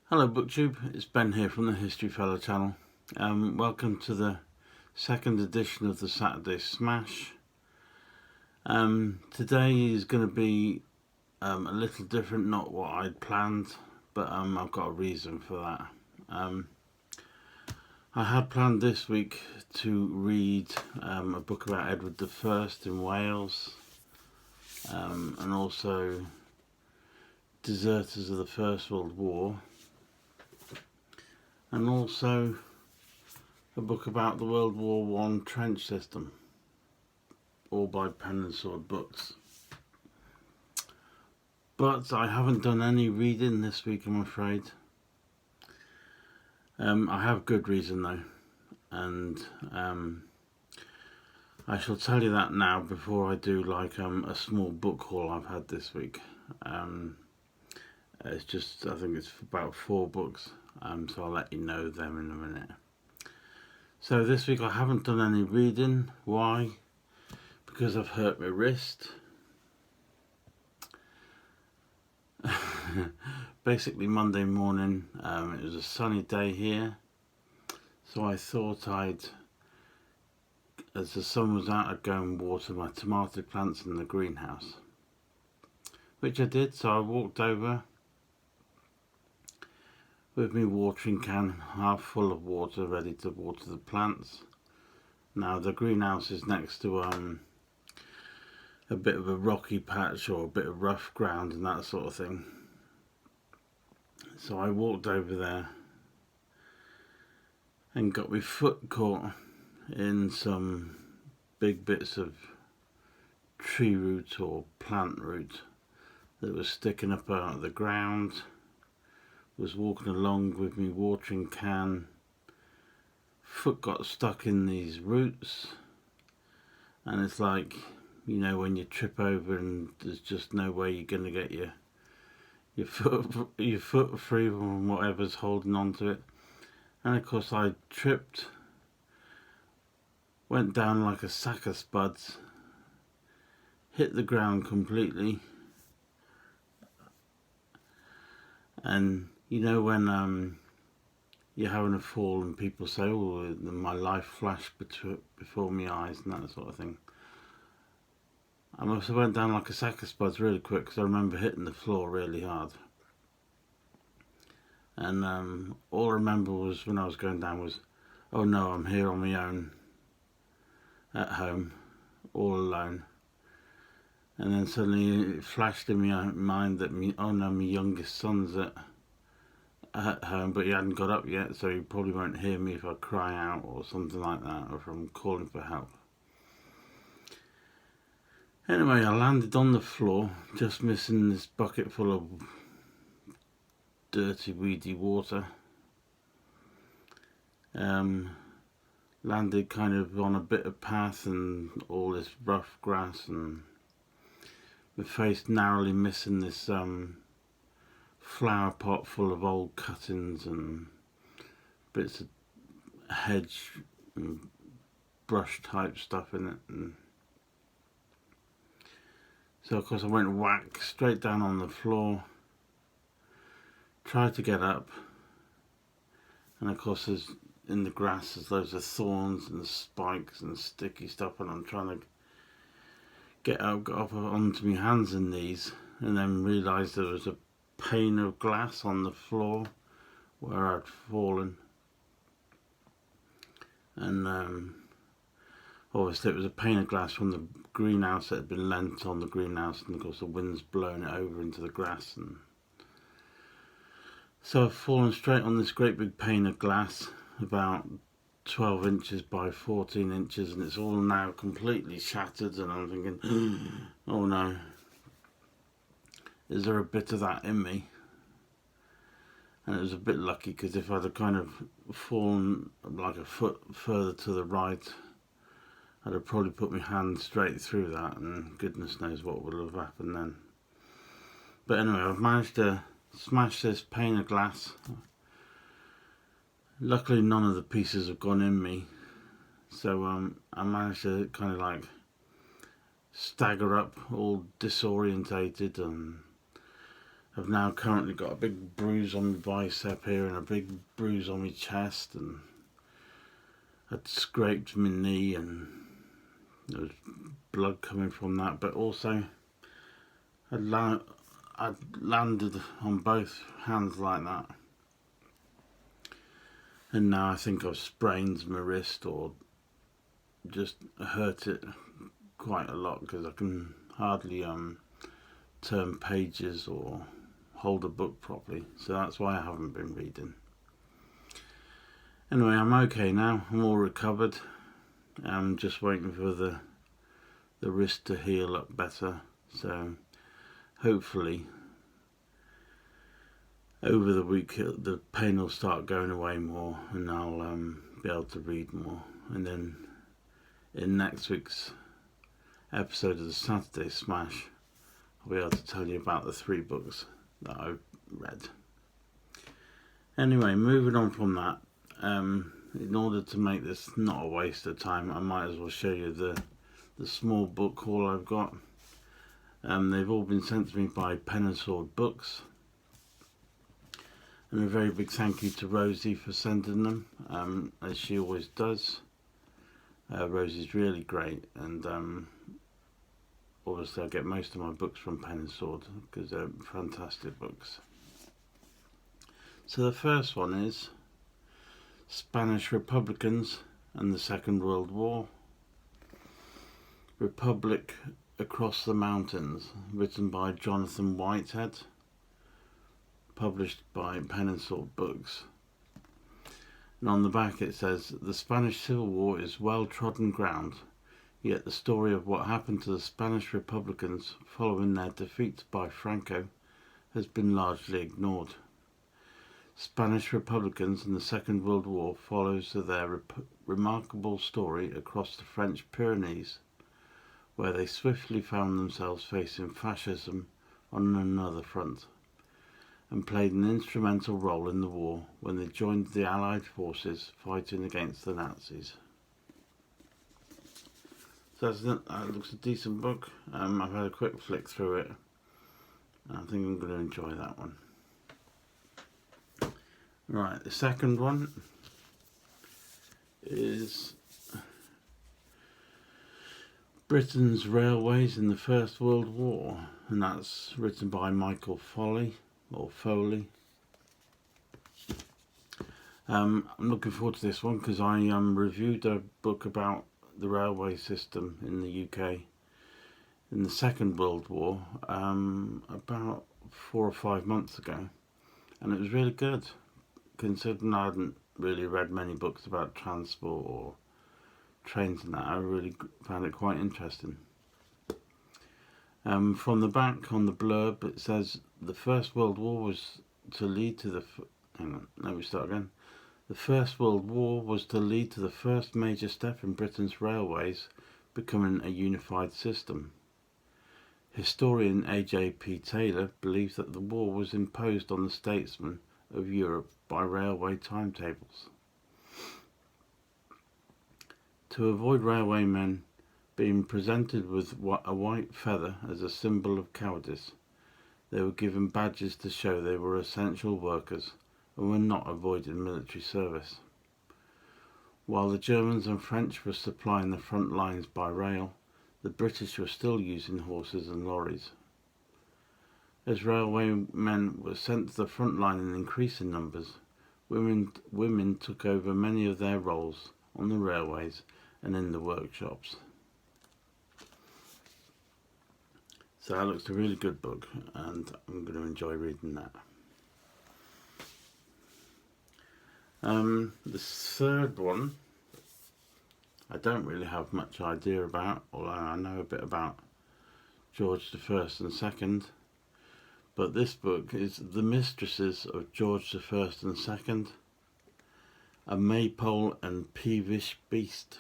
Hello BookTube, it's Ben here from the History Fellow channel. Welcome to the second edition of the Saturday Smash. Today is going to be a little different, not what I'd planned, but I've got a reason for that. I had planned this week to read a book about Edward I in Wales, and also deserters of the First World War, and also a book about the World War I trench system, all by Pen and Sword Books. But I haven't done any reading this week, I'm afraid. I have good reason though, and I shall tell you that now before I do like a small book haul I've had this week. It's just, I think it's about 4 books. So I'll let you know them in a minute. So this week I haven't done any reading. Why? Because I've hurt my wrist. Basically Monday morning, it was a sunny day here, so I thought as the sun was out, I'd go and water my tomato plants in the greenhouse, which I did. So I walked over with my watering can half full of water, ready to water the plants. Now the greenhouse is next to a bit of a rocky patch or a bit of rough ground and that sort of thing. So I walked over there and got my foot caught in some big bits of tree root or plant root that was sticking up out of the ground. Was walking along with me watering can, foot got stuck in these roots, and it's like, you know, when you trip over and there's just no way you're going to get your foot free from whatever's holding on to it. And of course I tripped, went down like a sack of spuds, hit the ground completely, and you know when you're having a fall and people say, oh, my life flashed before my eyes and that sort of thing. I must have went down like a sack of spuds really quick, because I remember hitting the floor really hard. And all I remember was when I was going down was, oh no, I'm here on my own at home, all alone. And then suddenly it flashed in my mind that my youngest son's at home, but he hadn't got up yet, so he probably won't hear me if I cry out or something like that, or if I'm calling for help. Anyway, I landed on the floor, just missing this bucket full of dirty, weedy water. Landed kind of on a bit of path and all this rough grass, and my face narrowly missing this flower pot full of old cuttings and bits of hedge and brush type stuff in it. And so of course I went whack straight down on the floor, tried to get up, and of course there's, in the grass there's loads of thorns and spikes and sticky stuff, and I'm trying to get up onto my hands and knees, and then realised there was a pane of glass on the floor where I'd fallen. And obviously it was a pane of glass from the greenhouse that had been lent on the greenhouse, and of course the wind's blown it over into the grass, and so I've fallen straight on this great big pane of glass, about 12 inches by 14 inches, and it's all now completely shattered, and I'm thinking, oh no, is there a bit of that in me? And it was a bit lucky, because if I'd have kind of fallen like a foot further to the right, I'd have probably put my hand straight through that, and goodness knows what would have happened then. But anyway, I've managed to smash this pane of glass. Luckily none of the pieces have gone in me, so I managed to kind of like stagger up all disorientated, and I've now currently got a big bruise on my bicep here and a big bruise on my chest, and I'd scraped my knee and there was blood coming from that, but also I'd landed on both hands like that, and now I think I've sprained my wrist or just hurt it quite a lot because I can hardly turn pages or hold a book properly, so that's why I haven't been reading. Anyway, I'm okay now. I'm all recovered. I'm just waiting for the wrist to heal up better, so hopefully over the week the pain will start going away more and I'll be able to read more, and then in next week's episode of the Saturday Smash I'll be able to tell you about the 3 books that I've read. Anyway, moving on from that, in order to make this not a waste of time, I might as well show you the small book haul I've got. They've all been sent to me by Pen and Sword Books, and a very big thank you to Rosie for sending them, as she always does. Rosie's really great, and obviously I get most of my books from Pen and Sword because they're fantastic books. So the first one is Spanish Republicans and the Second World War. Republic Across the Mountains, written by Jonathan Whitehead, published by Pen and Sword Books. And on the back it says, the Spanish Civil War is well-trodden ground, yet the story of what happened to the Spanish Republicans following their defeat by Franco has been largely ignored. Spanish Republicans in the Second World War follows their remarkable story across the French Pyrenees, where they swiftly found themselves facing fascism on another front, and played an instrumental role in the war when they joined the Allied forces fighting against the Nazis. So that looks a decent book. I've had a quick flick through it. I think I'm going to enjoy that one. Right, the second one is Britain's Railways in the First World War, and that's written by Michael Foley. I'm looking forward to this one because I reviewed a book about the railway system in the UK in the Second World War about 4 or 5 months ago, and it was really good, considering I hadn't really read many books about transport or trains and that. I really found it quite interesting. From the back on the blurb it says the First World War was to lead to the The First World War was to lead to the first major step in Britain's railways becoming a unified system. Historian A.J.P. Taylor believes that the war was imposed on the statesmen of Europe by railway timetables. To avoid railwaymen being presented with a white feather as a symbol of cowardice, they were given badges to show they were essential workers and were not avoiding military service. While the Germans and French were supplying the front lines by rail, the British were still using horses and lorries. As railwaymen were sent to the front line in increasing numbers, women took over many of their roles on the railways and in the workshops. So that looks a really good book, and I'm going to enjoy reading that. The third one I don't really have much idea about, although I know a bit about George I and II, but this book is The Mistresses of George I and II, A Maypole and Peevish Beast,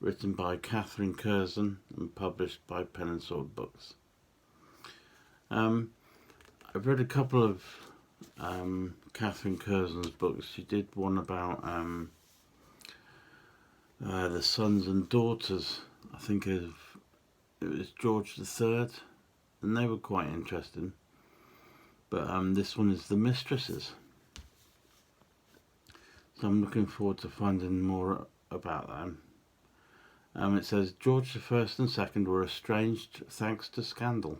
written by Catherine Curzon and published by Pen and Sword Books. I've read a couple of Catherine Curzon's books. She did one about the sons and daughters, I think it was George III, and they were quite interesting. But this one is the Mistresses. So I'm looking forward to finding more about them. It says George I and II were estranged thanks to scandal,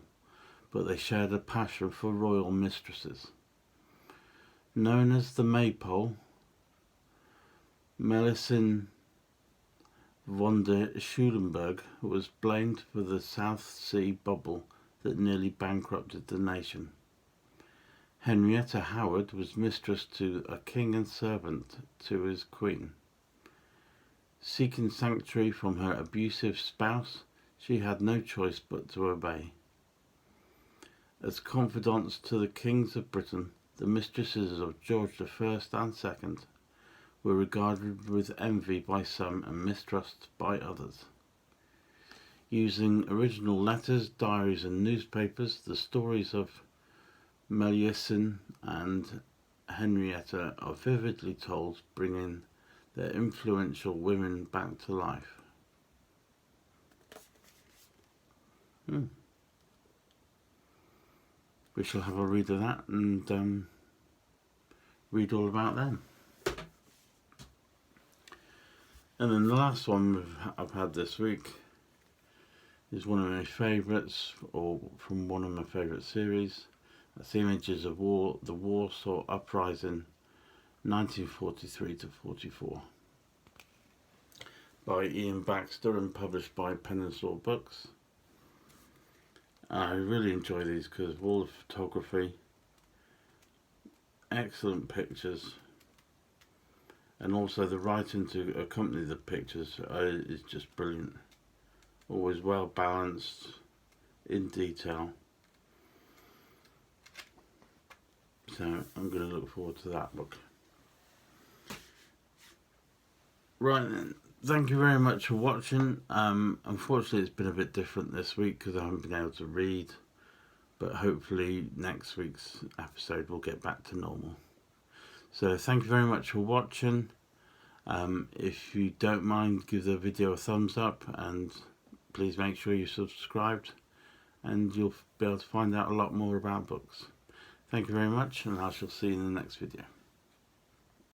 but they shared a passion for royal mistresses. Known as the Maypole, Melusine von der Schulenburg was blamed for the South Sea bubble that nearly bankrupted the nation. Henrietta Howard was mistress to a king and servant to his queen. Seeking sanctuary from her abusive spouse, she had no choice but to obey. As confidants to the kings of Britain, the mistresses of George I and II were regarded with envy by some and mistrust by others. Using original letters, diaries and newspapers, the stories of Melusine and Henrietta are vividly told, bringing their influential women back to life. We shall have a read of that and read all about them. And then the last one I've had this week is one of my favourites, or from one of my favourite series. That's Images of War, the Warsaw Uprising, 1943 to 44, by Ian Baxter and published by Peninsula Books. I really enjoy these because of all the photography, excellent pictures, and also the writing to accompany the pictures is just brilliant. Always well balanced, in detail. So I'm going to look forward to that book. Right then, thank you very much for watching. Unfortunately it's been a bit different this week because I haven't been able to read, but hopefully next week's episode will get back to normal. So thank you very much for watching. If you don't mind, give the video a thumbs up and please make sure you're subscribed, and you'll be able to find out a lot more about books. Thank you very much, and I shall see you in the next video.